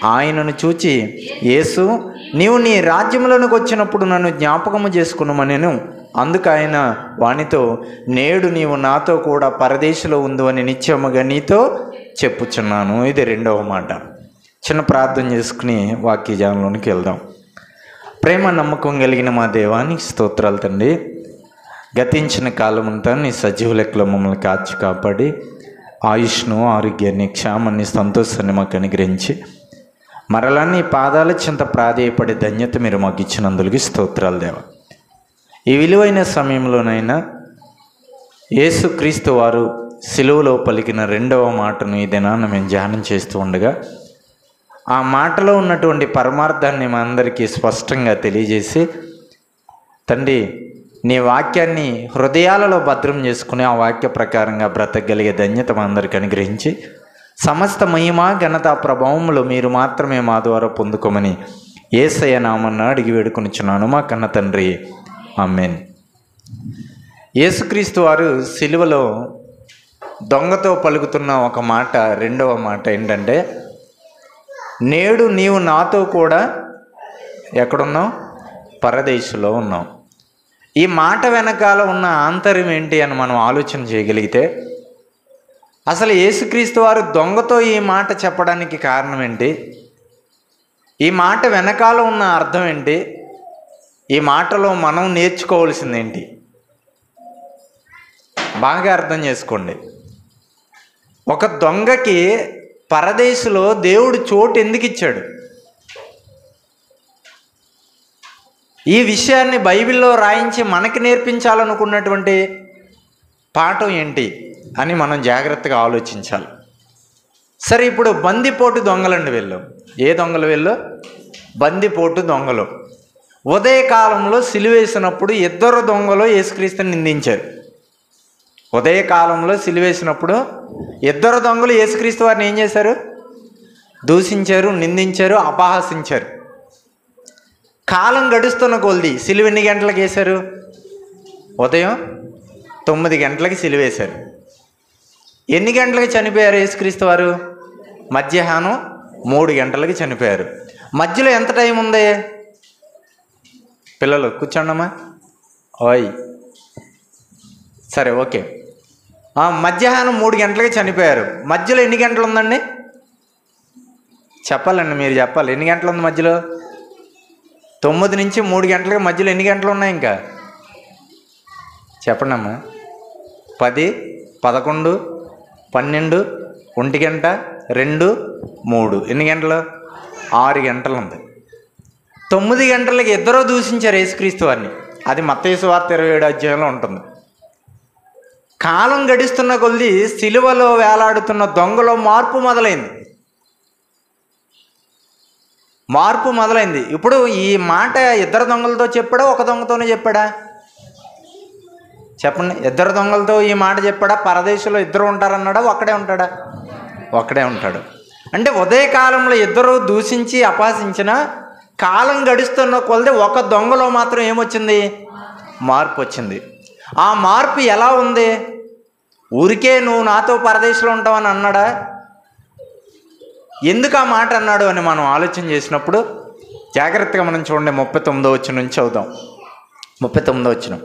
ఆయనను చూచి, యేసు, నీవు నీ రాజ్యములోనికి వచ్చినప్పుడు నన్ను జ్ఞాపకము చేసుకున్నామనెను. అందుకు ఆయన వానితో, నేడు నీవు నాతో కూడా పరదేశంలో ఉండు అని నిత్యముగా నీతో చెప్పుచున్నాను. ఇది రెండవ మాట. చిన్న ప్రార్థన చేసుకుని వాక్యజాలంలోనికి వెళ్దాం. ప్రేమ నమ్మకం కలిగిన మా దేవానికి స్తోత్రాలు తండ్రి. గతించిన కాలమంతా నీ సజీవ లెక్కలో మమ్మల్ని కాచి కాపాడి ఆయుష్ను, ఆరోగ్యాన్ని, క్షేమాన్ని, సంతోషాన్ని మాకు అనుగ్రహించి మరలా నీ పాదాల చింత ప్రాధేయపడే ధన్యత మీరు మాకు ఇచ్చినందుకు స్తోత్రాలు దేవా. ఈ విలువైన సమయంలోనైనా యేసుక్రీస్తు వారు సిలువలో పలికిన రెండవ మాటను ఈ దినాన మేము ధ్యానం చేస్తూ ఉండగా ఆ మాటలో ఉన్నటువంటి పరమార్థాన్ని మా అందరికీ స్పష్టంగా తెలియజేసి తండ్రి, నీ వాక్యాన్ని హృదయాలలో భద్రం చేసుకుని ఆ వాక్య ప్రకారంగా బ్రతకగలిగే ధన్యత మా అందరికీ అనుగ్రహించి సమస్త మహిమ, ఘనత, ప్రభావములు మీరు మాత్రమే మా ద్వారా పొందుకోమని యేసయ్య నామమున అడిగి వేడుకొనిచున్నాను మా కన్న తండ్రి, ఆమేన్. యేసుక్రీస్తు వారు సిలువలో దొంగతో పలుకుతున్న ఒక మాట, రెండవ మాట ఏంటంటే, నేడు నీవు నాతో కూడా ఎక్కడున్నావు? పరదేశంలో ఉన్నావు. ఈ మాట వెనకాల ఉన్న ఆంతర్యం ఏంటి అని మనం ఆలోచన చేయగలిగితే, అసలు యేసుక్రీస్తు వారు దొంగతో ఈ మాట చెప్పడానికి కారణం ఏంటి? ఈ మాట వెనకాల ఉన్న అర్థం ఏంటి? ఈ మాటలో మనం నేర్చుకోవాల్సింది ఏంటి? బాగా అర్థం చేసుకోండి. ఒక దొంగకి పరదేశంలో దేవుడు చోటు ఎందుకు ఇచ్చాడు? ఈ విషయాన్ని బైబిల్లో రాయించి మనకి నేర్పించాలనుకున్నటువంటి పాఠం ఏంటి అని మనం జాగ్రత్తగా ఆలోచించాలి. సరే, ఇప్పుడు బందిపోటు దొంగలండి వీళ్ళు. ఏ దొంగలు వీళ్ళు? బందిపోటు దొంగలు. ఉదయకాలంలో సిలువేసినప్పుడు ఇద్దరు దొంగలు యేసుక్రీస్తుని నిందించారు. ఉదయకాలంలో సిలువేసినప్పుడు ఇద్దరు దొంగలు యేసుక్రీస్తు వారిని ఏం చేశారు? దూషించారు, నిందించారు, అపహాసించారు. కాలం గడుస్తున్న కొలది సిలువ ఎన్ని గంటలకు వేశారు? ఉదయం 9 గంటలకి సిలువేశారు. ఎన్ని గంటలకి చనిపోయారు యేసుక్రీస్తు వారు? మధ్యాహ్నం 3 గంటలకి చనిపోయారు. మధ్యలో ఎంత టైం ఉంది? పిల్లలు కూర్చోండమ్మా. ఓయ్, సరే, ఓకే. మధ్యాహ్నం 3 గంటలకి చనిపోయారు. మధ్యలో ఎన్ని గంటలు ఉందండి? చెప్పాలండి, మీరు చెప్పాలి. ఎన్ని గంటలు ఉంది మధ్యలో? 9 నుంచి 3 గంటలకి మధ్యలో ఎన్ని గంటలు ఉన్నాయి? ఇంకా చెప్పండి అమ్మా. 10, 11, 12, 1 గంట, 2, 3. ఎన్ని గంటలు? 6 గంటలు ఉంది. 9 గంటలకి ఇద్దరూ దూషించారు యేసుక్రీస్తు వారిని. అది మత్తయి సువార్త 27వ అధ్యాయంలో ఉంటుంది. కాలం గడిస్తున్న కొద్దీ సిలువలో వేలాడుతున్న దొంగలో మార్పు మొదలైంది. ఇప్పుడు ఈ మాట ఇద్దరు దొంగలతో చెప్పాడా, ఒక దొంగతోనే చెప్పాడా? చెప్పండి. ఇద్దరు దొంగలతో ఈ మాట చెప్పాడా? పరదేశంలో ఇద్దరు ఉంటారన్నాడా? ఒక్కడే ఉంటాడా? ఒక్కడే ఉంటాడు. అంటే ఉదయకాలంలో ఇద్దరు దూషించి అపహసించిన కాలం గడుస్తున్న కొలది ఒక దొంగలో మాత్రం ఏమొచ్చింది? మార్పు వచ్చింది. ఆ మార్పు ఎలా ఉంది? ఊరికే నువ్వు నాతో పరదేశంలో ఉంటావని అన్నాడా? ఎందుకు ఆ మాట అన్నాడు అని మనం ఆలోచన చేసినప్పుడు జాగ్రత్తగా మనం చూడండి. 39వ వచనం నుంచి చదువుదాం. 39వ వచనం.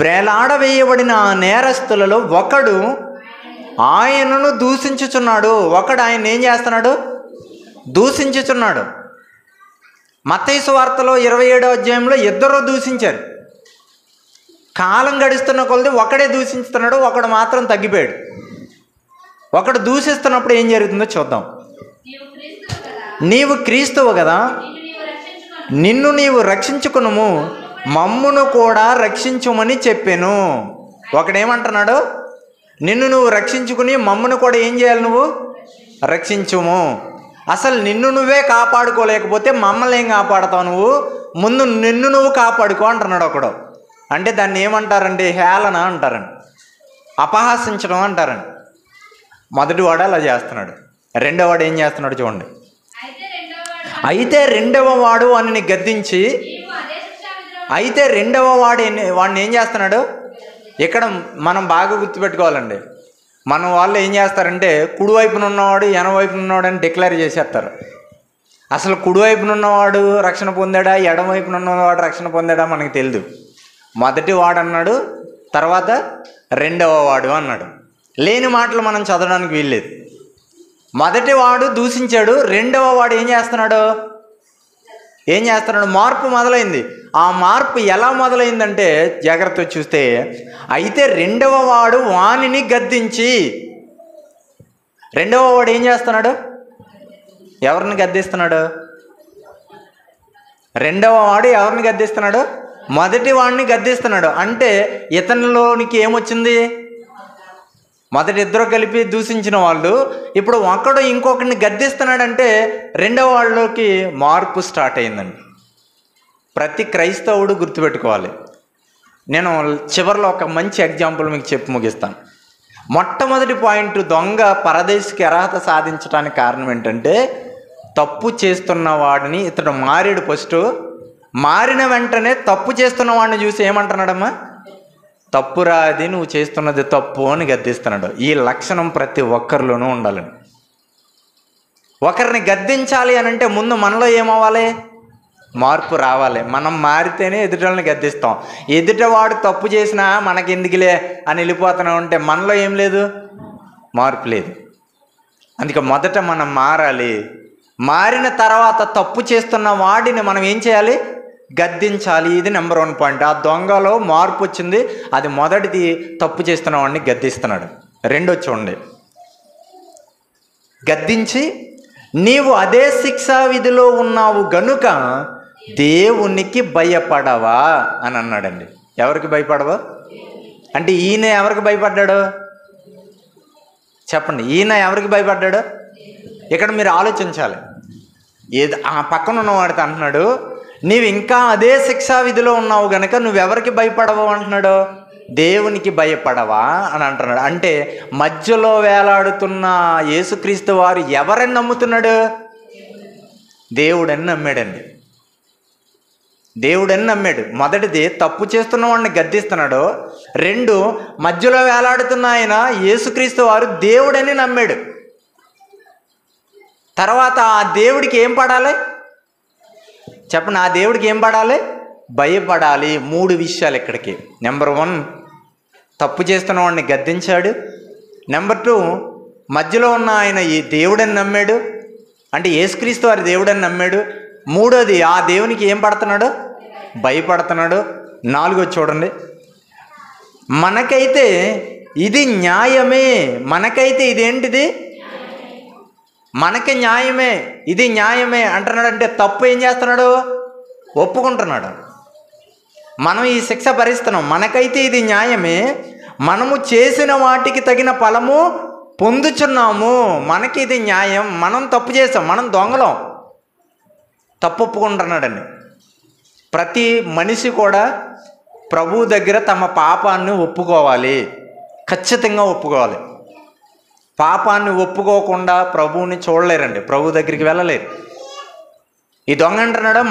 వేలాడవేయబడిన ఆ నేరస్తులలో ఒకడు ఆయనను దూషించుచున్నాడు. ఒకడు ఆయన ఏం చేస్తున్నాడు? దూషించుచున్నాడు. మత్తయి సువార్తలో 27వ అధ్యాయంలో ఇద్దరు దూషించారు. కాలం గడుస్తున్న కొలది ఒకడే దూషిస్తున్నాడు, ఒకడు మాత్రం తగ్గిపోయాడు. ఒకడు దూషిస్తున్నప్పుడు ఏం జరుగుతుందో చూద్దాం. నీవు క్రీస్తువు కదా, నిన్ను నీవు రక్షించుకునుము, మమ్మును కూడా రక్షించుమని చెప్పాను. ఒకడేమంటున్నాడు? నిన్ను నువ్వు రక్షించుకుని మమ్మును కూడా ఏం చేయాలి? నువ్వు రక్షించుము. అసలు నిన్ను నువ్వే కాపాడుకోలేకపోతే మమ్మల్ని ఏం కాపాడుతావు? నువ్వు ముందు నిన్ను నువ్వు కాపాడుకో అంటున్నాడు ఒకడు. అంటే దాన్ని ఏమంటారండి? హేళన అంటారండి, అపహాసించడం అంటారండి. మొదటి వాడు అలా చేస్తున్నాడు. రెండో వాడు ఏం చేస్తున్నాడు చూడండి. అయితే రెండవ వాడు వాడిని గద్దించి, అయితే రెండవ వాడిని ఏం చేస్తున్నాడు? ఇక్కడ మనం బాగా గుర్తుపెట్టుకోవాలండి. మన వాళ్ళు ఏం చేస్తారంటే కుడివైపున ఉన్నవాడు ఎడమవైపున ఉన్నవాడు అని డిక్లేర్ చేసేస్తారు. అసలు కుడివైపున ఉన్నవాడు రక్షణ పొందాడా, ఎడమవైపున ఉన్నవాడు రక్షణ పొందాడా మనకు తెలియదు. మొదటి వాడు అన్నాడు, తర్వాత రెండవ వాడు అన్నాడు. లేని మాటలు మనం చదవడానికి వీల్లేదు. మొదటి వాడు దూషించాడు, రెండవ వాడు ఏం చేస్తున్నాడు? మార్పు మొదలైంది. ఆ మార్పు ఎలా మొదలైందంటే జాగ్రత్త చూస్తే, అయితే రెండవ వాడు వానిని గద్దించి, రెండవ వాడు ఏం చేస్తున్నాడు? ఎవరిని గద్దిస్తున్నాడు? రెండవ వాడు ఎవరిని గద్దిస్తున్నాడు? మొదటి వాడిని గద్దిస్తున్నాడు. అంటే ఇతనిలోనికి ఏమొచ్చింది? మొదటి ఇద్దరు కలిపి దూషించిన వాళ్ళు ఇప్పుడు ఒకడు ఇంకొకరిని గద్దిస్తున్నాడంటే రెండవ వాళ్ళలోకి మార్పు స్టార్ట్ అయిందండి. ప్రతి క్రైస్తవుడు గుర్తుపెట్టుకోవాలి. నేను చివరిలో ఒక మంచి ఎగ్జాంపుల్ మీకు చెప్పి ముగిస్తాను. మొట్టమొదటి పాయింట్, దొంగ పరదేశికి అర్హత సాధించడానికి కారణం ఏంటంటే, తప్పు చేస్తున్న వాడిని ఇతడు మారాడు. ఫస్ట్ మారిన వెంటనే తప్పు చేస్తున్న వాడిని చూసి ఏమంటున్నాడమ్మా? తప్పురా, అది నువ్వు చేస్తున్నది తప్పు అని గద్దిస్తున్నాడు. ఈ లక్షణం ప్రతి ఒక్కరిలోనూ ఉండాలని. ఒకరిని గద్దించాలి అని అంటే ముందు మనలో ఏమవ్వాలి? మార్పు రావాలి. మనం మారితేనే ఎదుటిని గద్దిస్తాం. ఎదుటివాడు తప్పు చేసినా మనకెందుకులే అని వెళ్ళిపోతున్నా ఉంటే మనలో ఏం లేదు, మార్పు లేదు. అందుకే మొదట మనం మారాలి. మారిన తర్వాత తప్పు చేస్తున్న వాడిని మనం ఏం చేయాలి? గద్దించాలి. ఇది నెంబర్ 1 పాయింట్. ఆ దొంగలో మార్పు వచ్చింది. అది మొదటిది, తప్పు చేస్తున్న వాడిని గద్దిస్తున్నాడు. రెండోది చూడండి, గద్దించి నీవు అదే శిక్షా విధిలో ఉన్నావు గనుక దేవునికి భయపడవా అని అన్నాడండి. ఎవరికి భయపడవా అంటే ఈయన ఎవరికి భయపడ్డాడు? చెప్పండి, ఈయన ఎవరికి భయపడ్డాడు? ఇక్కడ మీరు ఆలోచించాలి. ఏది ఆ పక్కన ఉన్నవాడితో అంటున్నాడు, నీవు ఇంకా అదే శిక్షా విధిలో ఉన్నావు గనక నువ్వెవరికి భయపడవు అంటున్నాడు? దేవునికి భయపడవా అని అంటున్నాడు. అంటే మధ్యలో వేలాడుతున్న యేసుక్రీస్తు వారు ఎవరని నమ్ముతున్నాడు? దేవుడని నమ్మాడండి. దేవుడని నమ్మాడు. మొదటిది తప్పు చేస్తున్న వాడిని గద్దిస్తున్నాడు. 2 మధ్యలో వేలాడుతున్న ఆయన యేసుక్రీస్తు వారు దేవుడని నమ్మాడు. తర్వాత ఆ దేవుడికి ఏం పడాలి చెప్పండి? ఆ దేవుడికి ఏం పడాలి? భయపడాలి. 3 విషయాలు ఇక్కడికి. నెంబర్ 1, తప్పు చేస్తున్న వాడిని గద్దించాడు. నెంబర్ 2, మధ్యలో ఉన్న ఆయన ఈ దేవుడని నమ్మాడు, అంటే యేసుక్రీస్తు వారి దేవుడని నమ్మాడు. 3వది, ఆ దేవునికి ఏం పడుతున్నాడు? భయపడుతున్నాడు. 4వది చూడండి, మనకైతే ఇది న్యాయమే, మనకైతే ఇదేంటిది? మనకి న్యాయమే, ఇది న్యాయమే అంటున్నాడు. అంటే తప్పు ఏం చేస్తున్నాడు? ఒప్పుకుంటున్నాడు. మనం ఈ శిక్ష భరిస్తున్నాం, మనకైతే ఇది న్యాయమే, మనము చేసిన వాటికి తగిన ఫలము పొందుచున్నాము, మనకి ఇది న్యాయం, మనం తప్పు చేసాం, మనం దొంగలం, తప్పు ఒప్పుకుంటున్నాడండి. ప్రతి మనిషి కూడా ప్రభువు దగ్గర తమ పాపాన్ని ఒప్పుకోవాలి, ఖచ్చితంగా ఒప్పుకోవాలి. పాపాన్ని ఒప్పుకోకుండా ప్రభువుని చూడలేరండి, ప్రభు దగ్గరికి వెళ్ళలేరు. ఈ దొంగ అంటున్నాడు,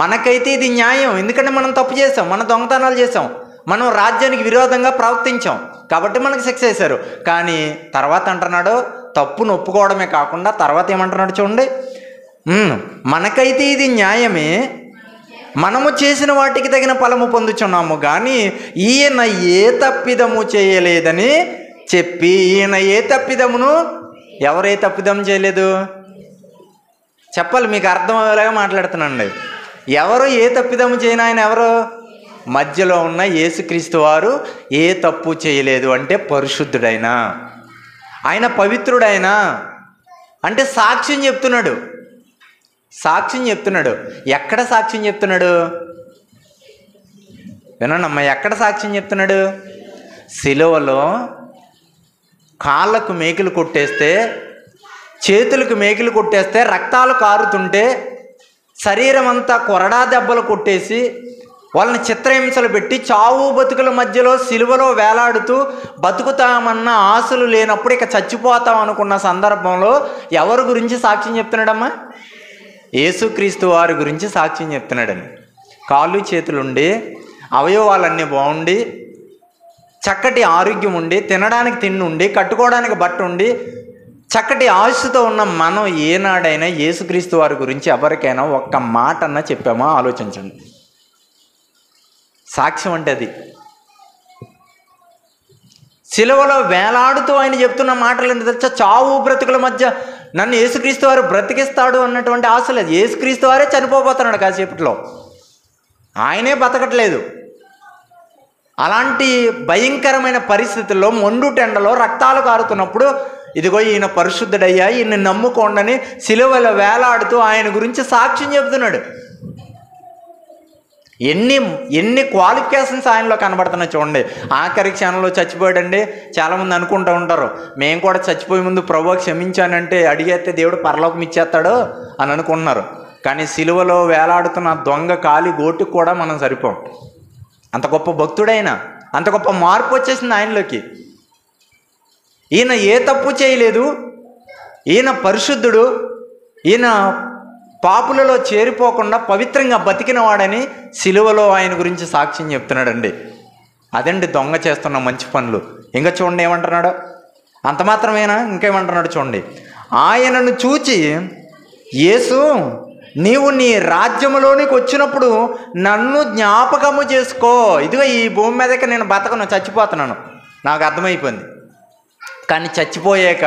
మనకైతే ఇది న్యాయం, ఎందుకంటే మనం తప్పు చేసాం, మనం దొంగతనాలు చేసాం, మనం రాజ్యానికి విరోధంగా ప్రవర్తించాం, కాబట్టి మనకు శిక్ష వేశారు. కానీ తర్వాత అంటున్నాడు, తప్పును ఒప్పుకోవడమే కాకుండా తర్వాత ఏమంటున్నాడు చూడండి, మనకైతే ఇది న్యాయమే, మనము చేసిన వాటికి తగిన ఫలము పొందుచున్నాము, కానీ ఈయన ఏ తప్పిదము చేయలేదని చెప్పి, ఈయన ఏ తప్పిదమును, ఎవరే తప్పిదం చేయలేదు చెప్పాలి, మీకు అర్థమయ్యేలాగా మాట్లాడుతున్నాండి. ఎవరు ఏ తప్పిదము చేయని ఆయన ఎవరు? మధ్యలో ఉన్న యేసుక్రీస్తు వారు ఏ తప్పు చేయలేదు. అంటే పరిశుద్ధుడైనా, ఆయన పవిత్రుడైనా, అంటే సాక్ష్యం చెప్తున్నాడు. ఎక్కడ సాక్ష్యం చెప్తున్నాడు? వినండమ్మా, ఎక్కడ సాక్ష్యం చెప్తున్నాడు? సిలువలో కాళ్ళకు మేకులు కొట్టేస్తే, చేతులకు మేకులు కొట్టేస్తే, రక్తాలు కారుతుంటే, శరీరం అంతా కొరడా దెబ్బలు కొట్టేసి వాళ్ళని చిత్రహింసలు పెట్టి చావు బతుకుల మధ్యలో సిలువలో వేలాడుతూ బతుకుతామన్న ఆశలు లేనప్పుడు ఇక చచ్చిపోతాం అనుకున్న సందర్భంలో ఎవరి గురించి సాక్ష్యం చెప్తున్నాడమ్మా? యేసుక్రీస్తు వారి గురించి సాక్ష్యం చెప్తున్నాడండి. కాళ్ళు చేతులుండి, అవయవాలన్నీ బాగుండి, చక్కటి ఆరోగ్యం ఉండి, తినడానికి తిండి ఉండి, కట్టుకోవడానికి బట్ట ఉండి, చక్కటి ఆయుష్తో ఉన్న మనం ఏనాడైనా యేసుక్రీస్తు వారి గురించి ఎవరికైనా ఒక్క మాట అన్నా చెప్పామో ఆలోచించండి. సాక్ష్యం అంటే అది. సిలువలో వేలాడుతూ ఆయన చెప్తున్న మాటలు ఏంటి తెలుసా? చావు బ్రతుకుల మధ్య నన్ను యేసుక్రీస్తు వారు బ్రతికిస్తాడు అన్నటువంటి ఆశ లేదు. యేసుక్రీస్తు వారే చనిపోతున్నాడు కాసేపట్లో, ఆయనే బతకట్లేదు. అలాంటి భయంకరమైన పరిస్థితుల్లో మండుటెండలో రక్తాలు కారుతున్నప్పుడు ఇదిగో ఈయన పరిశుద్ధుడయ్యా, ఈయన నమ్ముకోండని సిలువలో వేలాడుతూ ఆయన గురించి సాక్ష్యం చెబుతున్నాడు. ఎన్ని క్వాలిఫికేషన్స్ ఆయనలో కనబడుతున్నాయి చూడండి. ఆఖరి క్షణంలో చచ్చిపోయాడండి. చాలామంది అనుకుంటూ ఉంటారు, మేము కూడా చచ్చిపోయే ముందు ప్రభువా క్షమించానంటే అడిగేస్తే దేవుడు పరలోకం ఇచ్చేస్తాడు అని అనుకుంటున్నారు. కానీ సిలువలో వేలాడుతున్న దొంగ కాలి గోటుకు కూడా మనం సరిపోం. అంత గొప్ప భక్తుడైనా, అంత గొప్ప మార్పు వచ్చేసింది ఆయనలోకి. ఈయన ఏ తప్పు చేయలేదు, ఈయన పరిశుద్ధుడు, ఈయన పాపులలో చేరిపోకుండా పవిత్రంగా బతికిన వాడని సిలువలో ఆయన గురించి సాక్ష్యం చెప్తున్నాడండి. అదండి దొంగ చేస్తున్న మంచి పనులు. ఇంకా చూడండి ఏమంటున్నాడు, అంత మాత్రమేనా, ఇంకేమంటున్నాడు చూడండి. ఆయనను చూచి యేసు, నీవు నీ రాజ్యములోనికి వచ్చినప్పుడు నన్ను జ్ఞాపకము చేసుకో. ఇదిగో ఈ భూమి మీదకి నేను బతకను, చచ్చిపోతున్నాను, నాకు అర్థమైపోయింది. కానీ చచ్చిపోయాక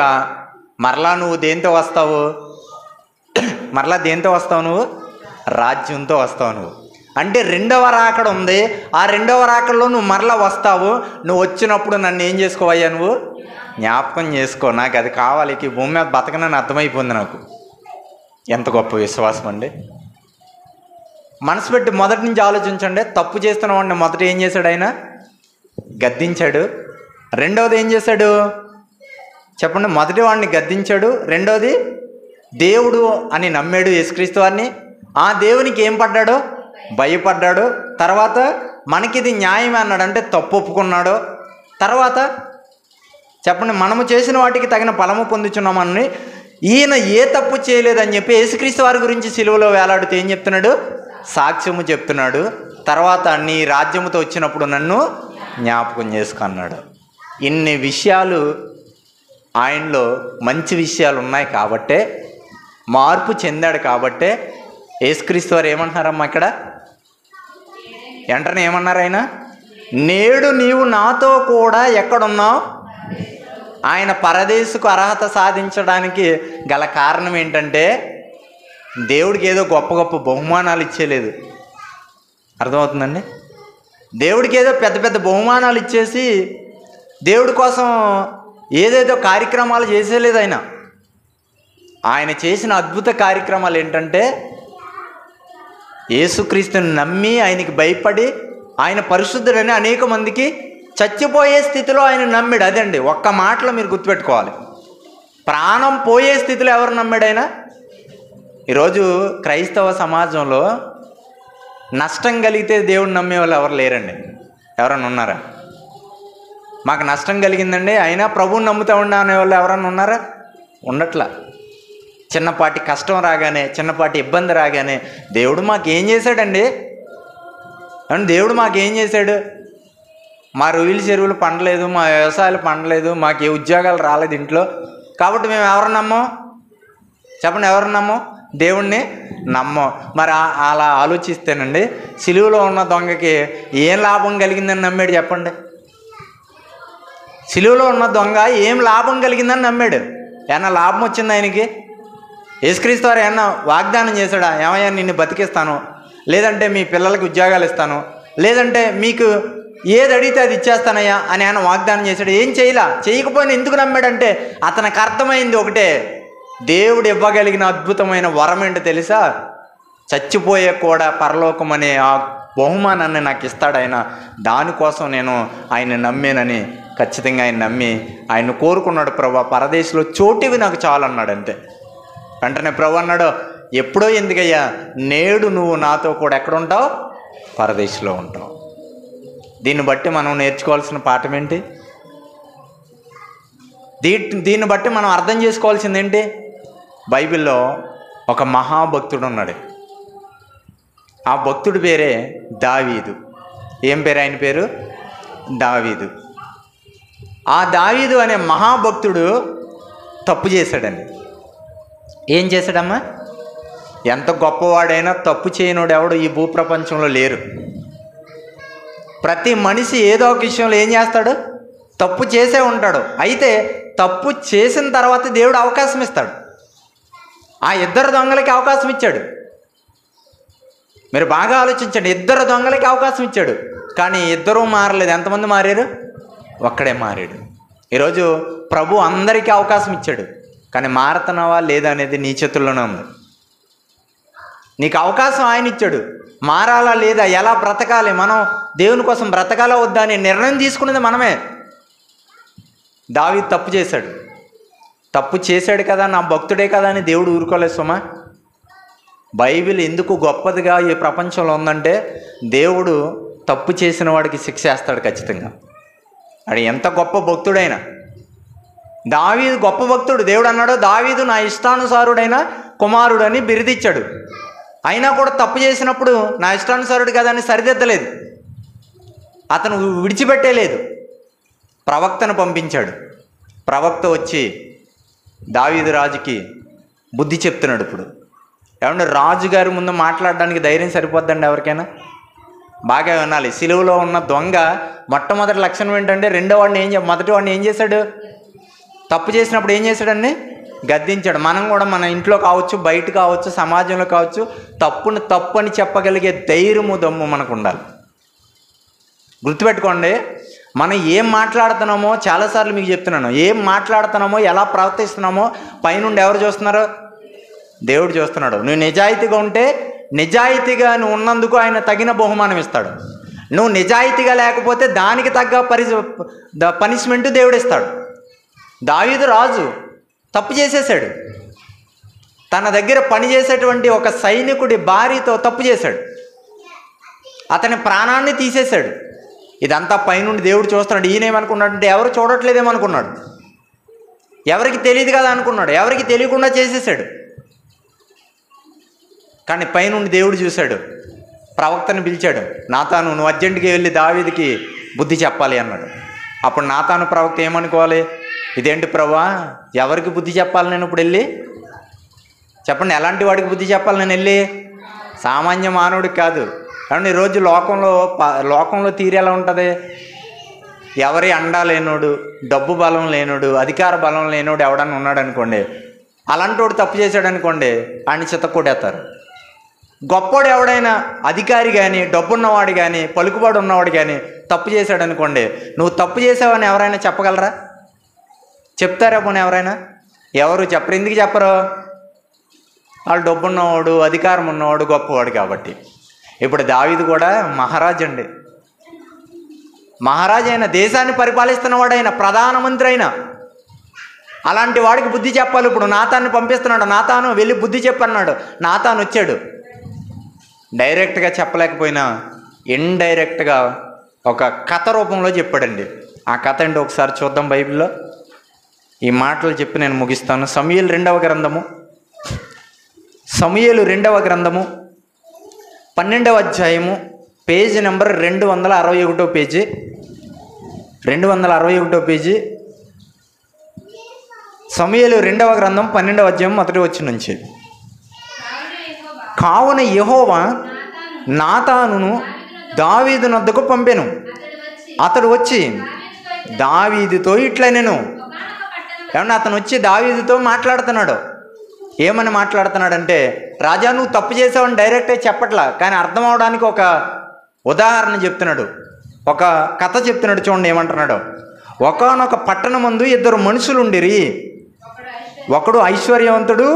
మరలా నువ్వు దేంతో వస్తావు? మరలా దేంతో వస్తావు? నువ్వు రాజ్యంతో వస్తావు. నువ్వు అంటే రెండవ రాకడ ఉంది, ఆ రెండవ రాకడలో నువ్వు మరలా వస్తావు. నువ్వు వచ్చినప్పుడు నన్ను ఏం చేసుకోవయ్యా? నువ్వు జ్ఞాపకం చేసుకో. నాకు అది కావాలి, ఈ భూమి మీద బతకనని అర్థమైపోయింది నాకు. ఎంత గొప్ప విశ్వాసం అండి. మనసు పెట్టి మొదటి నుంచి ఆలోచించండి. తప్పు చేస్తున్న వాడిని మొదట ఏం చేశాడు? ఆయన గద్దించాడు. రెండవది ఏం చేశాడు చెప్పండి? మొదటి వాడిని గద్దించాడు. రెండవది దేవుడు అని నమ్మాడు యేసుక్రీస్తు వారిని. ఆ దేవునికి ఏం పడ్డాడో? భయపడ్డాడు. తర్వాత మనకిది న్యాయమే అన్నాడు, అంటే తప్పు ఒప్పుకున్నాడు. తర్వాత చెప్పండి, మనము చేసిన వాటికి తగిన ఫలము పొందుచున్నామని ఈయన ఏ తప్పు చేయలేదని చెప్పి యేసుక్రీస్తు వారి గురించి సిలువలో వేలాడుతూ ఏం చెప్తున్నాడు? సాక్ష్యము చెప్తున్నాడు. తర్వాత నీ రాజ్యముతో వచ్చినప్పుడు నన్ను జ్ఞాపకం చేసుకున్నాడు. ఇన్ని విషయాలు ఆయనలో మంచి విషయాలు ఉన్నాయి కాబట్టే, మార్పు చెందాడు కాబట్టే యేసుక్రీస్తు వారు ఏమంటున్నారమ్మా ఇక్కడ? వెంటనే ఏమన్నారు ఆయన? నేడు నీవు నాతో కూడా ఎక్కడున్నావు? ఆయన పరదేశుకు అర్హత సాధించడానికి గల కారణం ఏంటంటే, దేవుడికి ఏదో గొప్ప గొప్ప బహుమానాలు ఇచ్చేలేదు. అర్థమవుతుందండి? దేవుడికి ఏదో పెద్ద పెద్ద బహుమానాలు ఇచ్చేసి దేవుడి కోసం ఏదేదో కార్యక్రమాలు చేసేలేదు. ఆయన చేసిన అద్భుత కార్యక్రమాలు ఏంటంటే, యేసుక్రీస్తుని నమ్మి ఆయనకి భయపడి ఆయన పరిశుద్ధుడని అనేక మందికి చచ్చిపోయే స్థితిలో ఆయన నమ్మాడు. అదండి ఒక్క మాటలో మీరు గుర్తుపెట్టుకోవాలి. ప్రాణం పోయే స్థితిలో ఎవరు నమ్మాడు ఆయన? ఈరోజు క్రైస్తవ సమాజంలో నష్టం కలిగితే దేవుడు నమ్మే వాళ్ళు ఎవరు లేరండి. ఎవరన్నా ఉన్నారా? మాకు నష్టం కలిగిందండి అయినా ప్రభువుని నమ్ముతా ఉన్నా అనేవాళ్ళు ఎవరన్నా ఉన్నారా? ఉండట్లా. చిన్నపాటి కష్టం రాగానే, చిన్నపాటి ఇబ్బంది రాగానే దేవుడు మాకేం చేశాడండి? అండ్ దేవుడు మాకేం చేశాడు? మా రొయ్యల చెరువులు పండలేదు, మా వ్యవసాయాలు పండలేదు, మాకు ఏ ఉద్యోగాలు రాలేదు ఇంట్లో, కాబట్టి మేము ఎవరు నమ్మం? చెప్పండి, ఎవరు నమ్మం? దేవుణ్ణి నమ్మం. మరి అలా ఆలోచిస్తేనండి, సిలువలో ఉన్న దొంగకి ఏం లాభం కలిగిందని నమ్మాడు చెప్పండి? సిలువలో ఉన్న దొంగ ఏం లాభం కలిగిందని నమ్మాడు? ఏమన్నా లాభం వచ్చింది ఆయనకి? యేసుక్రీస్తు వారు ఏమన్నా వాగ్దానం చేశాడా? ఏమయ్యా నిన్ను బతికిస్తాను, లేదంటే మీ పిల్లలకి ఉద్యోగాలు ఇస్తాను, లేదంటే మీకు ఏది అడిగితే అది ఇచ్చేస్తానయ్యా అని ఆయన వాగ్దానం చేశాడు? ఏం చేయకపోయినా ఎందుకు నమ్మాడంటే అతనికి అర్థమైంది ఒకటే, దేవుడు ఇవ్వగలిగిన అద్భుతమైన వరం ఏంటో తెలుసా? చచ్చిపోయే కూడా పరలోకం అనే ఆ బహుమానాన్ని నాకు ఇస్తాడు ఆయన, దానికోసం నేను ఆయన నమ్మానని ఖచ్చితంగా ఆయన నమ్మి ఆయన కోరుకున్నాడు. ప్రభు పరదేశంలో చోటివి నాకు చాలు అన్నాడు. అంతే. వెంటనే ప్రభు అన్నాడు, ఎప్పుడో ఎందుకయ్యా, నేడు నువ్వు నాతో కూడా ఎక్కడుంటావు? పరదేశంలో ఉంటావు. దీన్ని బట్టి మనం నేర్చుకోవాల్సిన పాఠం ఏంటి? దీన్ని బట్టి మనం అర్థం చేసుకోవాల్సింది ఏంటి? బైబిల్లో ఒక మహాభక్తుడు ఉన్నాడు. ఆ భక్తుడి పేరే దావీదు. ఏం పేరు ఆయన పేరు? దావీదు. ఆ దావీదు అనే మహాభక్తుడు తప్పు చేశాడండి. ఏం చేశాడమ్మా? ఎంత గొప్పవాడైనా తప్పు చేయనోడు ఎవడు ఈ భూప్రపంచంలో లేరు. ప్రతి మనిషి ఏదో ఒక విషయంలో ఏం చేస్తాడు? తప్పు చేసే ఉంటాడు. అయితే తప్పు చేసిన తర్వాత దేవుడు అవకాశం ఇస్తాడు. ఆ ఇద్దరు దొంగలకి అవకాశం ఇచ్చాడు. మీరు బాగా ఆలోచించండి. ఇద్దరు దొంగలకి అవకాశం ఇచ్చాడు, కానీ ఇద్దరూ మారలేదు. ఎంతమంది మారారు? ఒక్కడే మారాడు. ఈరోజు ప్రభు అందరికీ అవకాశం ఇచ్చాడు, కానీ మారుతున్నావా లేదా అనేది నీ చేతుల్లోనే ఉంది. నీకు అవకాశం ఆయన ఇచ్చాడు, మారాలా లేదా, ఎలా బ్రతకాలి, మనం దేవుని కోసం బ్రతకాలా వద్దా అని నిర్ణయం తీసుకున్నది మనమే. దావీదు తప్పు చేశాడు. తప్పు చేశాడు కదా, నా భక్తుడే కదా అని దేవుడు ఊరుకోలేదు సుమా. బైబిల్ ఎందుకు గొప్పదిగా ఈ ప్రపంచంలో ఉందంటే, దేవుడు తప్పు చేసిన వాడికి శిక్ష వేస్తాడు ఖచ్చితంగా. అది ఎంత గొప్ప భక్తుడైనా. దావీదు గొప్ప భక్తుడు. దేవుడు అన్నాడు, దావీదు నా ఇష్టానుసారుడైన కుమారుడు అని బిరుదిచ్చాడు. అయినా కూడా తప్పు చేసినప్పుడు నా ఇష్టానుసారుడు కదా అని సరిదిద్దలేదు. అతను విడిచిపెట్టేలేదు. ప్రవక్తను పంపించాడు. ప్రవక్త వచ్చి దావీదు రాజుకి బుద్ధి చెప్తున్నాడు. ఇప్పుడు ఏమంటే రాజుగారి ముందు మాట్లాడడానికి ధైర్యం సరిపోద్దండి ఎవరికైనా? బాగా వినాలి. సిలువలో ఉన్న దొంగ మొట్టమొదటి లక్షణం ఏంటంటే, మొదటి వాడిని ఏం చేశాడు? తప్పు చేసినప్పుడు ఏం చేశాడండి? గద్దించాడు. మనం కూడా మన ఇంట్లో కావచ్చు, బయట కావచ్చు, సమాజంలో కావచ్చు, తప్పుని తప్పు అని చెప్పగలిగే ధైర్యము దమ్ము మనకు ఉండాలి. గుర్తుపెట్టుకోండి, మనం ఏం మాట్లాడుతున్నామో, చాలాసార్లు మీకు చెప్తున్నాను, ఏం మాట్లాడుతున్నామో, ఎలా ప్రవర్తిస్తున్నామో పైనుండి ఎవరు చూస్తున్నారు? దేవుడు చూస్తున్నాడు. నువ్వు నిజాయితీగా ఉంటే, నిజాయితీగా నువ్వు ఉన్నందుకు ఆయన తగిన బహుమానం ఇస్తాడు. నువ్వు నిజాయితీగా లేకపోతే దానికి తగ్గ పనిష్మెంట్ దేవుడు ఇస్తాడు. దావీదు రాజు తప్పు చేసేసాడు. తన దగ్గర పనిచేసేటువంటి ఒక సైనికుడి భార్యతో తప్పు చేశాడు. అతని ప్రాణాన్ని తీసేశాడు. ఇదంతా పైనుండి దేవుడు చూస్తున్నాడు. ఈయనేమనుకున్నాడంటే, ఎవరు చూడట్లేదేమనుకున్నాడు, ఎవరికి తెలియదు కదా అనుకున్నాడు. ఎవరికి తెలియకుండా చేసేసాడు. కానీ పైనుండి దేవుడు చూశాడు. ప్రవక్తను పిలిచాడు. నాతాను, నువ్వు అర్జెంటుగా వెళ్ళి దావీదుకి బుద్ధి చెప్పాలి అన్నాడు. అప్పుడు నాతాను ప్రవక్త ఏమనుకోవాలి? ఇదేంటి ప్రభువా, ఎవరికి బుద్ధి చెప్పాలి నేను ఇప్పుడు వెళ్ళి? చెప్పండి, ఎలాంటి వాడికి బుద్ధి చెప్పాలి నేను వెళ్ళి? సామాన్య మానవుడికి కాదు. కాబట్టి ఈరోజు లోకంలో తీరు ఎలా ఉంటుంది? ఎవరి అండా లేనోడు, డబ్బు బలం లేనోడు, అధికార బలం లేనోడు ఎవడన్నా ఉన్నాడు అనుకోండి, అలాంటి వాడు తప్పు చేశాడు అనుకోండి, ఆయన చిత్తకొడేస్తారు. గొప్పోడు ఎవడైనా, అధికారి కానీ, డబ్బున్నవాడు కానీ, పలుకుబడి ఉన్నవాడు కానీ తప్పు చేశాడు అనుకోండి, నువ్వు తప్పు చేసావని ఎవరైనా చెప్పగలరా? చెప్తారా పోనీ ఎవరైనా? ఎవరు చెప్పరు. ఎందుకు చెప్పరు? వాళ్ళు డబ్బున్నవాడు, అధికారం ఉన్నవాడు, గొప్పవాడు కాబట్టి. ఇప్పుడు దావీదు కూడా మహారాజు అండి. మహారాజు అయిన, దేశాన్ని పరిపాలిస్తున్నవాడైన, ప్రధానమంత్రి అయినా, అలాంటి వాడికి బుద్ధి చెప్పాలి. ఇప్పుడు నాతాన్ని పంపిస్తున్నాడు. నాతాను వెళ్ళి బుద్ధి చెప్పన్నాడు. నాతాను వచ్చాడు. డైరెక్ట్గా చెప్పలేకపోయినా ఇండైరెక్ట్గా ఒక కథ రూపంలో చెప్పాడండి. ఆ కథ ఏంటో ఒకసారి చూద్దాం. బైబిల్లో ఈ మాటలు చెప్పి నేను ముగిస్తాను. సమూయేలు 2వ గ్రంథము, సమూయేలు 2వ గ్రంథము 12వ అధ్యాయము, పేజీ నెంబర్ 261 పేజీ, 261 పేజీ. సమూయేలు 2వ గ్రంథం 12వ అధ్యాయం 1వ వచనం నుంచి. కావున యెహోవా నాతానును దావీదు నొద్దకు పంపెను. అతడు వచ్చి దావీదుతో ఇట్లా నేను ఏమన్నా, అతను వచ్చి దావీదుతో మాట్లాడుతున్నాడు. ఏమని మాట్లాడుతున్నాడంటే, రాజా నువ్వు తప్పు చేసావని డైరెక్ట్గా చెప్పట్లా, కానీ అర్థం అవడానికి ఒక ఉదాహరణ చెప్తున్నాడు, ఒక కథ చెప్తున్నాడు. చూడండి ఏమంటున్నాడు. ఒకానొక పట్టణమందు 2 మనుషులుండిరి. ఒకడు ఐశ్వర్యవంతుడు,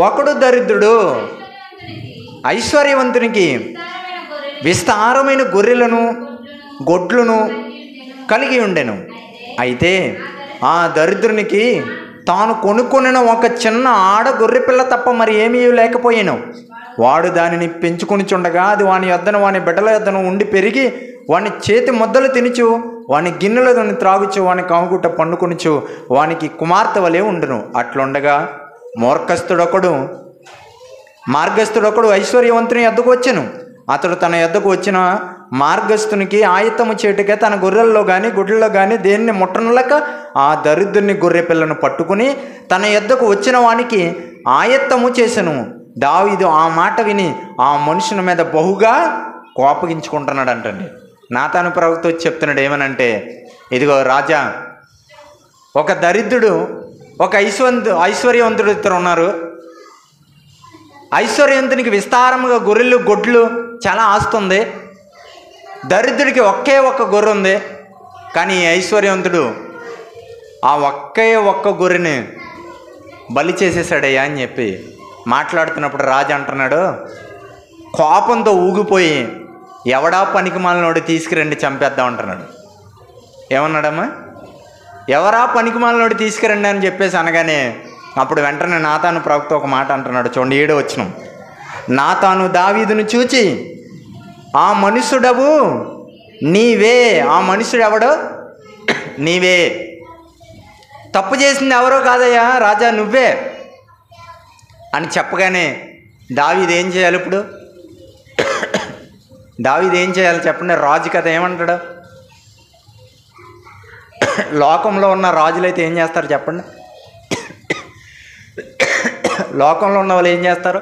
ఒకడు దరిద్రుడు. ఐశ్వర్యవంతునికి విస్తారమైన గొర్రెలను గొడ్లను కలిగి ఉండెను. అయితే ఆ దరిద్రునికి తాను కొనుక్కొనిన ఒక చిన్న ఆడ గొర్రెపిల్ల తప్ప మరి ఏమీ లేకపోయాను. వాడు దానిని పెంచుకొని చుండగా అది వాని యొద్దను, వాని బిడ్డల యొద్దను ఉండి పెరిగి, వాని చేతి ముద్దలు తినుచు, వాని గిన్నెలను త్రాగుచు, వాని కాముగుట్ట పండుకొనుచు, వానికి కుమార్తె వలె ఉండును. అట్లుండగా మార్గస్థుడొకడు ఐశ్వర్యవంతుని యొద్దకు వచ్చెను. అతడు తన యొద్దకు వచ్చిన మార్గస్థునికి ఆయత్తము చేటుగా తన గొర్రెల్లో కానీ గుడ్లలో కానీ దేన్ని ముట్టనలేక ఆ దరిద్రుని గొర్రె పిల్లను పట్టుకుని తన యొద్దకు వచ్చిన వానికి ఆయత్తము చేసెను. దావీదు ఆ మాట విని ఆ మనుషుని మీద బహుగా కోపగించుకుంటున్నాడు అంటండి. నాతాను ప్రవక్త వచ్చి చెప్తున్నాడు ఏమనంటే, ఇదిగో రాజా, ఒక దరిద్రుడు ఒక ఐశ్వర్యవంతుడు ఇద్దరు ఉన్నారు. ఐశ్వర్యవంతునికి విస్తారముగా గొర్రెలు గొడ్లు చాలా ఆస్తుంది. దరిద్రుడికి ఒకే ఒక్క గొర్రె ఉంది. కానీ ఐశ్వర్యవంతుడు ఆ ఒక్క గొర్రెని బలి చేసేసాడయ్యా అని చెప్పి మాట్లాడుతున్నప్పుడు రాజు అంటున్నాడు, కోపంతో ఊగిపోయి, ఎవడా పనికిమాలినోడు తీసుకురండి చంపేద్దాం అంటున్నాడు. ఏమన్నాడమ్మా? ఎవరా పనికిమాలినోడు తీసుకురండి అని చెప్పేసి అనగానే అప్పుడు వెంటనే నాతాను ప్రవక్త ఒక మాట అంటున్నాడు. చూడండి 7వ వచనం. నాతాను దావీదును చూచి, ఆ మనుషుడవు నీవే. ఆ మనుషుడు ఎవడు? నీవే. తప్పు చేసింది ఎవరో కాదయ్యా రాజా, నువ్వే అని చెప్పగానే దావీదు ఏం చేయాలి? ఇప్పుడు దావీదు ఏం చేయాలి చెప్పండి? రాజు కదా ఏమంటాడు? లోకంలో ఉన్న రాజులైతే ఏం చేస్తారు చెప్పండి? లోకంలో ఉన్న వాళ్ళు ఏం చేస్తారు?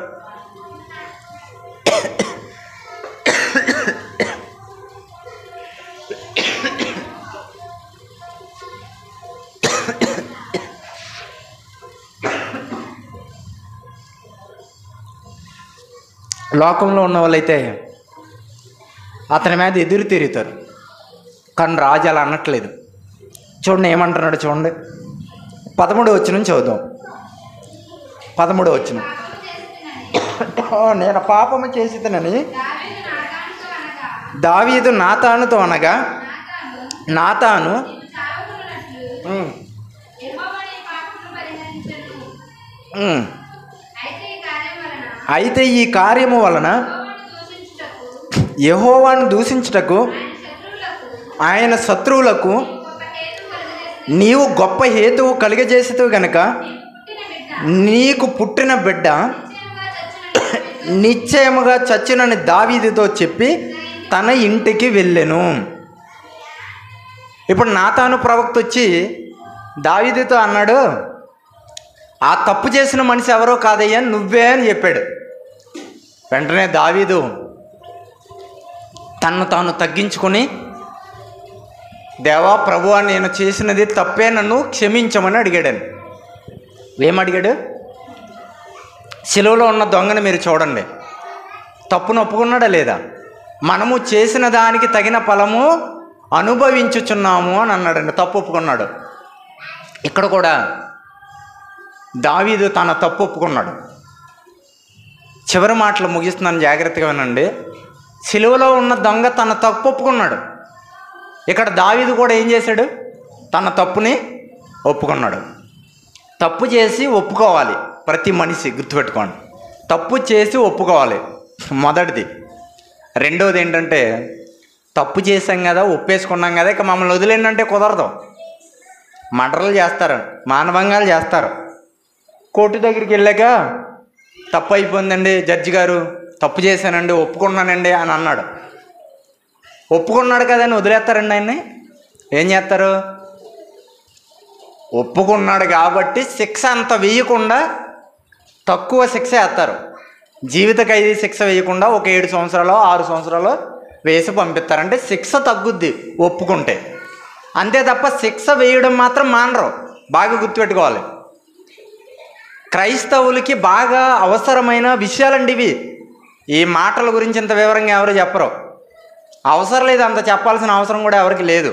లోకంలో ఉన్న వాళ్ళైతే అతని మీద ఎదురు తిరుగుతారు. కానీ రాజు అలా అనట్లేదు. చూడండి ఏమంటున్నాడు చూడండి. 13వ వచనం చదువుదాం. 13వ వచనం. నేను పాపము చేసితనని దావీదు నాతానుతో అనగా, నాతాను అయితే ఈ కార్యము వలన యెహోవాను దూషించుటకు ఆయన శత్రువులకు నీవు గొప్ప హేతువు కలుగజేసేవు గనుక నీకు పుట్టిన బిడ్డ నిశ్చయముగా చచ్చునని దావీదుతో చెప్పి తన ఇంటికి వెళ్ళెను. ఇప్పుడు నాతాను ప్రవక్త వచ్చి దావీదుతో అన్నాడు, ఆ తప్పు చేసిన మనిషి ఎవరో కాదయ్యా నువ్వే అని చెప్పాడు. వెంటనే దావీదు తన్ను తాను తగ్గించుకొని, దేవా ప్రభువా నేను చేసినది తప్పే, నన్ను క్షమించమని అడిగాడని. ఏమడిగాడు? సిలువలో ఉన్న దొంగని మీరు చూడండి, తప్పును ఒప్పుకున్నాడా లేదా? మనము చేసిన దానికి తగిన ఫలము అనుభవించుచున్నాము అని అన్నాడండి. తప్పు ఒప్పుకున్నాడు. ఇక్కడ కూడా దావీదు తన తప్పు ఒప్పుకున్నాడు. చివరి మాటలు ముగిస్తున్నాను, జాగ్రత్తగా వినండి. సిలువలో ఉన్న దొంగ తన తప్పు ఒప్పుకున్నాడు. ఇక్కడ దావీదు కూడా ఏం చేశాడు? తన తప్పుని ఒప్పుకున్నాడు. తప్పు చేసి ఒప్పుకోవాలి ప్రతి మనిషి, గుర్తుపెట్టుకోండి. తప్పు చేసి ఒప్పుకోవాలి మొదటిది. రెండోది ఏంటంటే, తప్పు చేసాం కదా, ఒప్పేసుకున్నాం కదా, ఇక మమ్మల్ని వదిలేందంటే కుదరదు. మర్డర్లు చేస్తారు, మానభంగాలు చేస్తారు. కోర్టు దగ్గరికి వెళ్ళాక తప్పు అయిపోయిందండి జడ్జి గారు, తప్పు చేశానండి, ఒప్పుకున్నానండి అని అన్నాడు. ఒప్పుకున్నాడు కదని వదిలేస్తారండి ఆయన్ని? ఏం చేస్తారు? ఒప్పుకున్నాడు కాబట్టి శిక్ష అంత వేయకుండా తక్కువ శిక్ష వేస్తారు. జీవిత ఖైదీ శిక్ష వేయకుండా ఒక 7 సంవత్సరాలు 6 సంవత్సరాలు వేసి పంపిస్తారంటే శిక్ష తగ్గుద్ది ఒప్పుకుంటే. అంతే తప్ప శిక్ష వేయడం మాత్రం మానరు. బాగా గుర్తుపెట్టుకోవాలి. క్రైస్తవులకి బాగా అవసరమైన విషయాలండి ఇవి. ఈ మాటల గురించి ఇంత వివరంగా ఎవరు చెప్పరు. అవసరం లేదు, అంత చెప్పాల్సిన అవసరం కూడా ఎవరికి లేదు.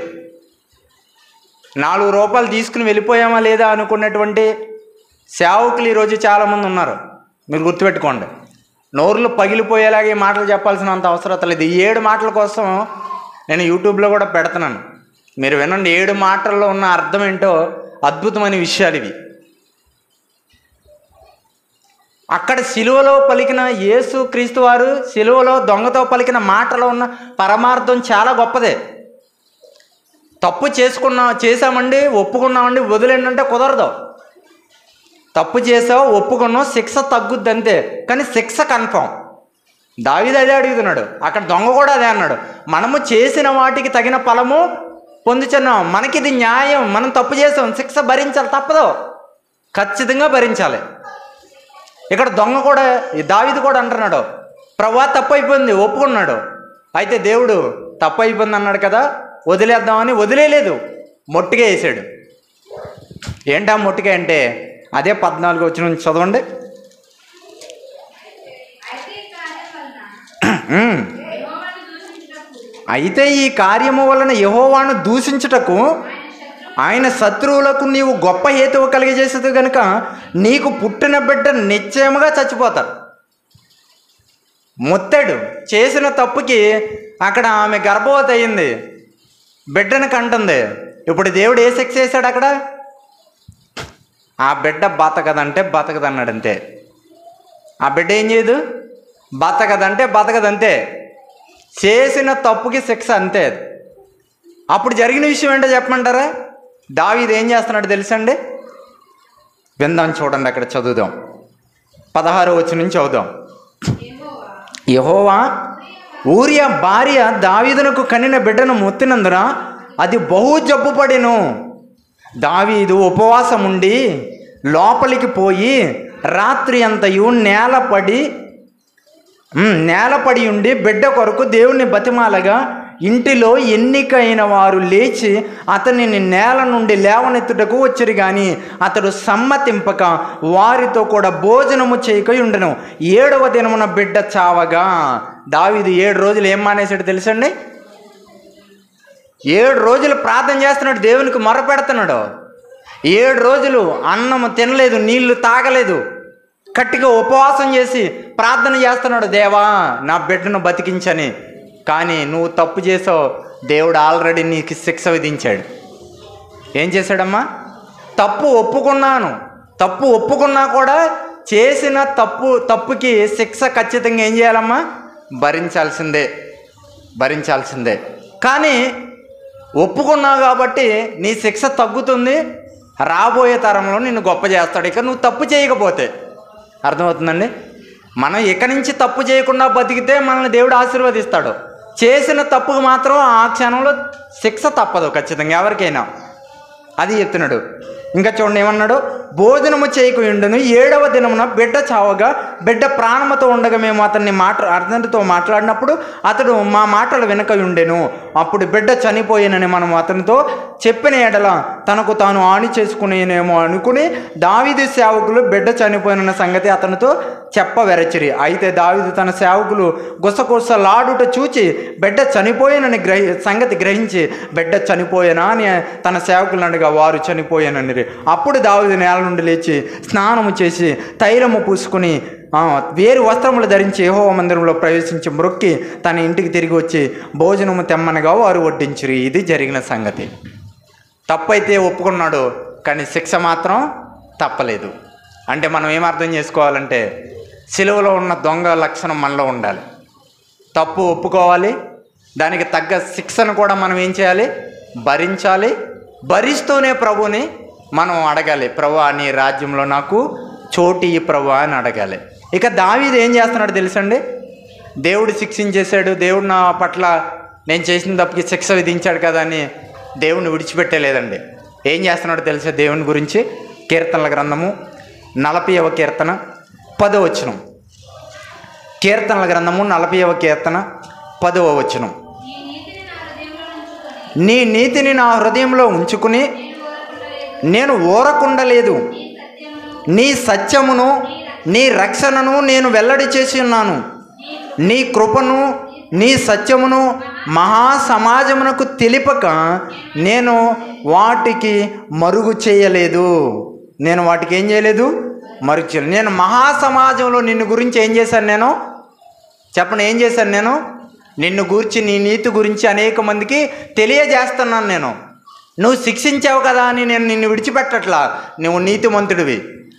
4 రూపాయలు తీసుకుని వెళ్ళిపోయామా లేదా అనుకున్నటువంటి సేవకులు ఈరోజు చాలామంది ఉన్నారు. మీరు గుర్తుపెట్టుకోండి. నోరులు పగిలిపోయేలాగా ఈ మాటలు చెప్పాల్సిన అంత అవసరం లేదు. ఈ 7 మాటల కోసం నేను యూట్యూబ్లో కూడా పెడుతున్నాను, మీరు వినండి. 7 మాటల్లో ఉన్న అర్థం ఏంటో అద్భుతమైన విషయాలు ఇవి. అక్కడ సిలువలో పలికిన యేసు క్రీస్తు వారు సిలువలో దొంగతో పలికిన మాటలో ఉన్న పరమార్థం చాలా గొప్పదే. తప్పు చేసామండి, ఒప్పుకున్నామండి, వదిలేండి కుదరదు. తప్పు చేసావు, ఒప్పుకున్నావు, శిక్ష తగ్గుద్ది అంతే. కానీ శిక్ష కన్ఫామ్. దావీదు అదే అడుగుతున్నాడు, అక్కడ దొంగ కూడా అదే అన్నాడు. మనము చేసిన వాటికి తగిన ఫలము పొందుచున్నాం, మనకిది న్యాయం, మనం తప్పు చేసాం, శిక్ష భరించాలి, తప్పదు, ఖచ్చితంగా భరించాలి. ఇక్కడ దొంగ కూడా, దావీదు కూడా అంటున్నాడు, ప్రభువా తప్పు అయిపోయింది, ఒప్పుకున్నాడు. అయితే దేవుడు తప్పు అయిపోయింది అన్నాడు కదా, వదిలేద్దామని వదిలేయలేదు, మొట్టిగా వేసాడు. ఏంటా మొట్టిగా అంటే అదే 14 వచనం నుంచి చదవండి. అయితే ఈ కార్యము వలన యెహోవాను దూషించుటకు ఆయన శత్రువులకు నీవు గొప్ప హేతువు కలిగజేసేది కనుక నీకు పుట్టిన బిడ్డ నిశ్చయముగా చచ్చిపోతారు. మొత్తాడు చేసిన తప్పుకి అక్కడ ఆమె గర్భవతి అయింది, బిడ్డను కంటుంది. ఇప్పుడు దేవుడు ఏ శిక్ష చేశాడు అక్కడ? ఆ బిడ్డ బతకదంటే బతకదన్నాడు అంతే. ఆ బిడ్డ ఏం చేయదు, బతకదంటే బతకదంతే. చేసిన తప్పుకి శిక్ష అంతే. అప్పుడు జరిగిన విషయం ఏంటో చెప్పమంటారా? దావీదు ఏం చేస్తున్నాడు తెలుసండి? విందాం, చూడండి, అక్కడ చదువుదాం. 16వ వచనం నుంచి చదువుదాం. యెహోవా ఊరియా భార్య దావీదునకు కనిన బిడ్డను మొత్తినందున అది బహు జబ్బుపడెను. దావీదు ఉపవాసం ఉండి లోపలికి పోయి రాత్రి అంతయు నేలపడి ఉండి బిడ్డ కొరకు దేవుణ్ణి బతిమాలగా ఇంటిలో ఎన్నికైన వారు లేచి అతనిని నేల నుండి లేవనెత్తుటకు వచ్చిరు, కానీ అతడు సమ్మతింపక వారితో కూడా భోజనము చేయక ఉండెను. 7వ దినమున బిడ్డ చావగా దావీదు 7 రోజులు ఏం మానేశాడు తెలుసండి? 7 రోజులు ప్రార్థన చేస్తున్నాడు, దేవునికి మొర పెడుతున్నాడు. 7 రోజులు అన్నము తినలేదు, నీళ్లు తాగలేదు, గట్టిగా ఉపవాసం చేసి ప్రార్థన చేస్తున్నాడు, దేవా నా బిడ్డను బతికించని. కానీ నువ్వు తప్పు చేసావు, దేవుడు ఆల్రెడీ నీకు శిక్ష విధించాడు. ఏం చేశాడమ్మా? తప్పు ఒప్పుకున్నా కూడా చేసిన తప్పుకి శిక్ష ఖచ్చితంగా ఏం చేయాలమ్మా? భరించాల్సిందే. కానీ ఒప్పుకున్నావు కాబట్టి నీ శిక్ష తగ్గుతుంది, రాబోయే తరంలో నిన్ను గొప్ప చేస్తాడు. ఇక నువ్వు తప్పు చేయకపోతే, అర్థమవుతుందండి? మనం ఇక నుంచి తప్పు చేయకుండా బతికితే మనల్ని దేవుడు ఆశీర్వదిస్తాడు. చేసిన తప్పుకు మాత్రం ఆ క్షణంలో శిక్ష తప్పదు ఖచ్చితంగా ఎవరికైనా. అది చెప్తున్నాడు. ఇంకా చూడండి ఏమన్నాడు? భోజనము చేయకుండును 7వ దినమున బిడ్డ చావగా బిడ్డ ప్రాణముతో ఉండగా మేము అతనితో మాట్లాడినప్పుడు అతడు మా మాటలు వెనక ఉండెను. అప్పుడు బిడ్డ చనిపోయినని మనం అతనితో చెప్పిన ఎడల తనకు తాను హాని చేసుకునేనేమో అనుకుని దావీదు సేవకులు బిడ్డ చనిపోయిన సంగతి అతనితో చెప్పవెరచిరి. అయితే దావీదు తన సేవకులు గుసగుసలాడుట చూచి బిడ్డ చనిపోయినని సంగతి గ్రహించి బిడ్డ చనిపోయినా అని తన సేవకులను అడగా వారు చనిపోయానని. అప్పుడు దావీదు నేల నుండి లేచి స్నానము చేసి తైలము పూసుకుని వేరు వస్త్రములు ధరించి యెహోవా మందిరంలో ప్రవేశించి మ్రొక్కి తన ఇంటికి తిరిగి వచ్చి భోజనము తెమ్మనగా వారు వడ్డించిరి. ఇది జరిగిన సంగతి. తప్పైతే ఒప్పుకున్నాడు, కానీ శిక్ష మాత్రం తప్పలేదు. అంటే మనం ఏమర్థం చేసుకోవాలంటే సిలువలో ఉన్న దొంగ లక్షణం మనలో ఉండాలి. తప్పు ఒప్పుకోవాలి, దానికి తగ్గ శిక్షను కూడా మనం ఏం చేయాలి? భరించాలి. భరిస్తూనే ప్రభుని మనం అడగాలి, ప్రభువా నీ రాజ్యంలో నాకు చోటు ఈ ప్రభువా అని అడగాలి. ఇక దావీదు ఏం చేస్తున్నాడు తెలుసండి? దేవుడు శిక్షించేశాడు, దేవుడు నా పట్ల నేను చేసిన తప్పుకి శిక్ష విధించాడు కదా అని దేవుణ్ణి విడిచిపెట్టలేదండి. ఏం చేస్తున్నాడు తెలుసా దేవుని గురించి? కీర్తనల గ్రంథము 40వ కీర్తన 10వ వచనం. కీర్తనల గ్రంథము 40వ కీర్తన 10వ వచనం. నీ నీతిని నా హృదయంలో ఉంచుకుని నేను ఊరకుండలేదు, నీ సత్యమును నీ రక్షణను నేను వెల్లడి చేసి ఉన్నాను. నీ కృపను నీ సత్యమును మహాసమాజమునకు తెలిపక నేను వాటికి మరుగు చేయలేదు. నేను వాటికి ఏం చేయలేదు? మరుగు చేయలేదు. నేను మహాసమాజంలో నిన్ను గురించి ఏం చేశాను? నేను చెప్పండి, ఏం చేశాను? నేను నిన్ను గురించి, నీ నీతి గురించి అనేక మందికి తెలియజేస్తున్నాను. నువ్వు శిక్షించావు కదా అని నేను నిన్ను విడిచిపెట్టట్లా. నువ్వు నీతిమంతుడివి,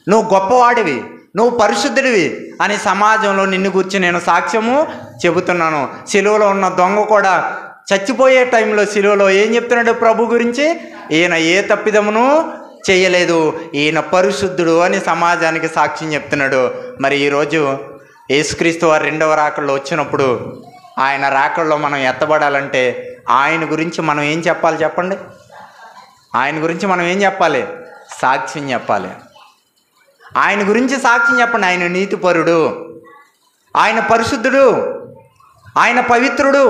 నువ్వు గొప్పవాడివి, నువ్వు పరిశుద్ధుడివి అని సమాజంలో నిన్ను గురించి నేను సాక్ష్యము చెబుతున్నాను. సిలువలో ఉన్న దొంగ కూడా చచ్చిపోయే టైంలో సిలువలో ఏం చెప్తున్నాడు ప్రభు గురించి? ఈయన ఏ తప్పిదమును చేయలేదు, ఈయన పరిశుద్ధుడు అని సమాజానికి సాక్ష్యం చెప్తున్నాడు. మరి ఈరోజు యేసుక్రీస్తు వారు రెండవ రాకడలో వచ్చినప్పుడు ఆయన రాకడలో మనం ఎత్తబడాలంటే ఆయన గురించి మనం ఏం చెప్పాలి చెప్పండి? ఆయన గురించి మనం ఏం చెప్పాలి? సాక్ష్యం చెప్పాలి. ఆయన గురించి సాక్ష్యం చెప్పండి. ఆయన నీతిపరుడు, ఆయన పరిశుద్ధుడు, ఆయన పవిత్రుడు.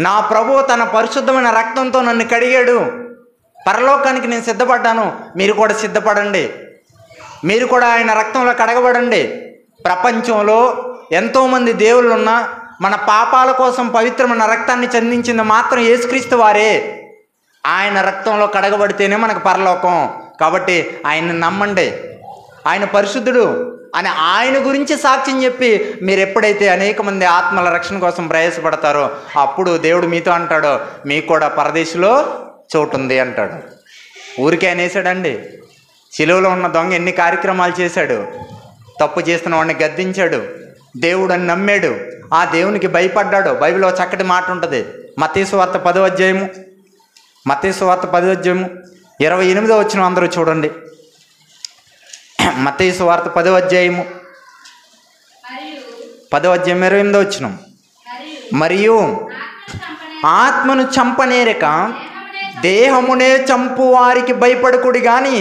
నా ప్రభువు తన పరిశుద్ధమైన రక్తంతో నన్ను కడిగాడు. పరలోకానికి నేను సిద్ధపడ్డాను, మీరు కూడా సిద్ధపడండి. మీరు కూడా ఆయన రక్తంలో కడగబడండి. ప్రపంచంలో ఎంతోమంది దేవుళ్ళు ఉన్నా మన పాపాల కోసం పవిత్రమైన రక్తాన్ని చెందించింది మాత్రం యేసుక్రీస్తు వారే. ఆయన రక్తంలో కడగబడితేనే మనకు పరలోకం. కాబట్టి ఆయన్ని నమ్మండి. ఆయన పరిశుద్ధుడు అని ఆయన గురించి సాక్ష్యం చెప్పి మీరు ఎప్పుడైతే అనేక మంది ఆత్మల రక్షణ కోసం ప్రయాసపడతారో అప్పుడు దేవుడు మీతో అంటాడు, మీకు కూడా పరదేశంలో చోటు ఉంది అంటాడు. ఊరికే అనేసాడండి. శిలువలో ఉన్న దొంగ ఎన్ని కార్యక్రమాలు చేశాడు. తప్పు చేస్తున్న వాడిని గద్దించాడు, దేవుడు అని నమ్మాడు, ఆ దేవునికి భయపడ్డాడు. బైబిల్లో చక్కటి మాట ఉంటుంది. మత్తయి సువార్త 10వ అధ్యాయము, మత్తయి సువార్త 10వ అధ్యాయము 28వ వచనం అందరూ చూడండి. మత్తయి సువార్త 10వ అధ్యాయము 28వ వచనం. మరియు ఆత్మను చంపనేరక దేహమునే చంపు వారికి భయపడకుడి కానీ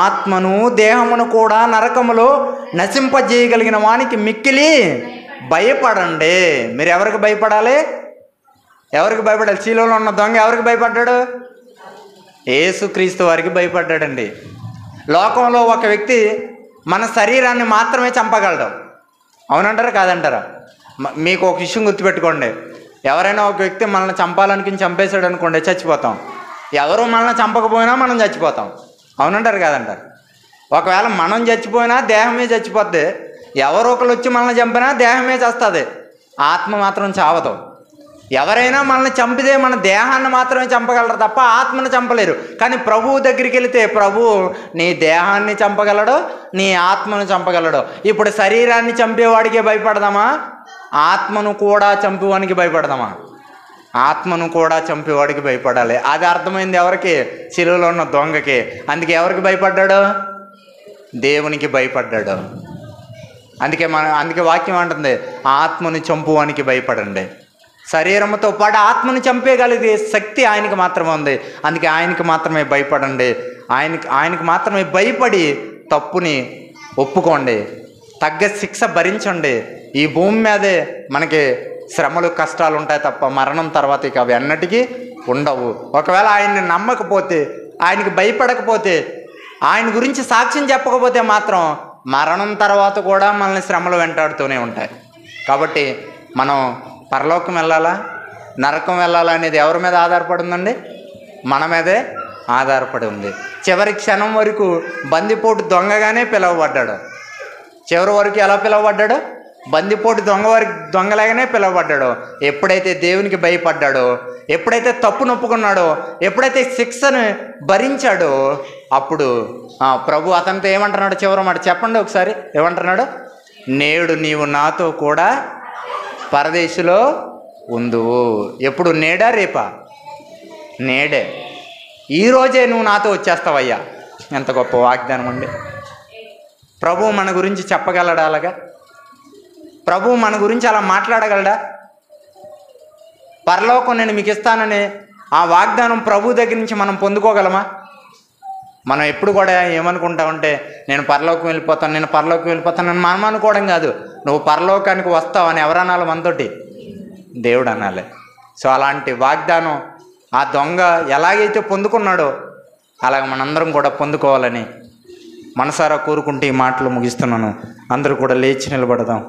ఆత్మను దేహమును కూడా నరకములో నశింపజేయగలిగిన వానికి మిక్కిలి భయపడండి. మీరు ఎవరికి భయపడాలి? ఎవరికి భయపడాలి? శిలువలో ఉన్న దొంగ ఎవరికి భయపడ్డాడు? యేసుక్రీస్తు వారికి భయపడ్డాడండి. లోకంలో ఒక వ్యక్తి మన శరీరాన్ని మాత్రమే చంపగలడు. అవునంటారా కాదంటారా? మీకు ఒక విషయం గుర్తుపెట్టుకోండి. ఎవరైనా ఒక వ్యక్తి మనల్ని చంపాలనుకుని చంపేశాడు అనుకోండి, చచ్చిపోతాం. ఎవరు మనల్ని చంపకపోయినా మనం చచ్చిపోతాం. అవునంటారు కాదంటారు? ఒకవేళ మనం చచ్చిపోయినా దేహమే చచ్చిపోద్ది. ఎవరో ఒకరు వచ్చి మనల్ని చంపినా దేహమే చేస్తుంది, ఆత్మ మాత్రం చావదు. ఎవరైనా మనల్ని చంపితే మన దేహాన్ని మాత్రమే చంపగలరు తప్ప ఆత్మను చంపలేరు. కానీ ప్రభువు దగ్గరికి వెళితే ప్రభువు నీ దేహాన్ని చంపగలడు, నీ ఆత్మను చంపగలడు. ఇప్పుడు శరీరాన్ని చంపేవాడికే భయపడదామా? ఆత్మను కూడా చంపేవాడికి భయపడదామా? ఆత్మను కూడా చంపేవాడికి భయపడాలి. అది అర్థమైంది ఎవరికి? శిలువలో ఉన్న దొంగకి. అందుకే ఎవరికి భయపడ్డాడు? దేవునికి భయపడ్డాడు. అందుకే వాక్యం అంటుంది, ఆత్మను చంపువానికి భయపడండి. శరీరంతో పాటు ఆత్మను చంపేయగలిగే శక్తి ఆయనకి మాత్రమే ఉంది. అందుకే ఆయనకి మాత్రమే భయపడండి. ఆయనకి మాత్రమే భయపడి తప్పుని ఒప్పుకోండి, తగ్గ శిక్ష భరించండి. ఈ భూమి మీదే మనకి శ్రమలు కష్టాలు ఉంటాయి తప్ప మరణం తర్వాత ఇక అవి అన్నిటికీ ఉండవు. ఒకవేళ ఆయన్ని నమ్మకపోతే, ఆయనకి భయపడకపోతే, ఆయన గురించి సాక్ష్యం చెప్పకపోతే మాత్రం మరణం తర్వాత కూడా మనల్ని శ్రమలు వెంటాడుతూనే ఉంటాయి. కాబట్టి మనం పరలోకం వెళ్ళాలా నరకం వెళ్ళాలా అనేది ఎవరి మీద ఆధారపడి ఉందండి? మన మీదే ఆధారపడి ఉంది. చివరి క్షణం వరకు బందిపోటు దొంగగానే పిలువబడ్డాడు. చివరి వరకు ఎలా పిలువబడ్డాడు? బందిపోటు దొంగలాగానే పిలువబడ్డాడు. ఎప్పుడైతే దేవునికి భయపడ్డాడో, ఎప్పుడైతే తప్పు నొప్పుకున్నాడో, ఎప్పుడైతే శిక్షను భరించాడో అప్పుడు ప్రభు అతనితో ఏమంటున్నాడు? చివరి మాట చెప్పండి ఒకసారి. ఏమంటున్నాడు? నేడు నీవు నాతో కూడా పరదేశంలో ఉందువు. ఎప్పుడు? నేడా రేపా? నేడే. ఈరోజే నువ్వు నాతో వచ్చేస్తావయ్యా. ఎంత గొప్ప వాగ్దానం అండి. ప్రభు మన గురించి చెప్పగలడా? అలాగా ప్రభు మన గురించి అలా మాట్లాడగలడా? పరలోకం నేను మీకు ఇస్తానని ఆ వాగ్దానం ప్రభు దగ్గర నుంచి మనం పొందుకోగలమా? మనం ఎప్పుడు కూడా ఏమనుకుంటామంటే నేను పరలోకం వెళ్ళిపోతాను అని మనం అనుకోవడం కాదు. నువ్వు పరలోకానికి వస్తావని ఎవరనాలి? మనతోటి దేవుడు అనాలి. సో అలాంటి వాగ్దానం ఆ దొంగ ఎలాగైతే పొందుకున్నాడో అలాగ మనందరం కూడా పొందుకోవాలని మనసారా కోరుకుంటూ ఈ మాటలు ముగిస్తున్నాను. అందరూ కూడా లేచి నిలబడదాం.